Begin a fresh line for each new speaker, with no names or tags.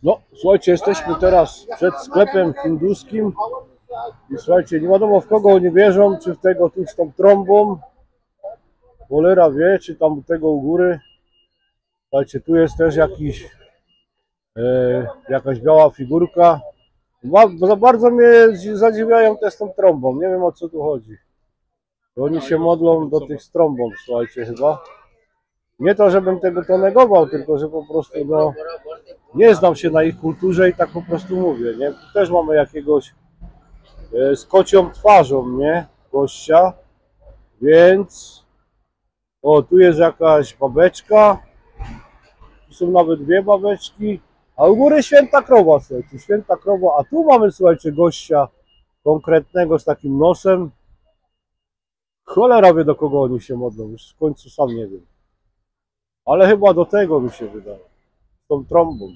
No, słuchajcie, jesteśmy teraz przed sklepem hinduskim i słuchajcie, nie wiadomo w kogo oni wierzą, czy w tego tu z tą trąbą, cholera wie, czy tam u tego u góry. Słuchajcie, tu jest też jakaś biała figurka. Za bardzo mnie zadziwiają te z tą trąbą, nie wiem o co tu chodzi. Oni się modlą do tych z trąbą, słuchajcie, chyba. Nie to, żebym tego to negował, tylko że po prostu, no, nie znam się na ich kulturze i tak po prostu mówię, nie? Tu też mamy jakiegoś z kocią twarzą, nie? Gościa, więc o, tu jest jakaś babeczka, tu są nawet dwie babeczki, a u góry święta krowa, słuchajcie, święta krowa, a tu mamy, słuchajcie, gościa konkretnego z takim nosem. Cholera wie, do kogo oni się modlą, już w końcu sam nie wiem, ale chyba do tego mi się wydaje, z tą trąbą.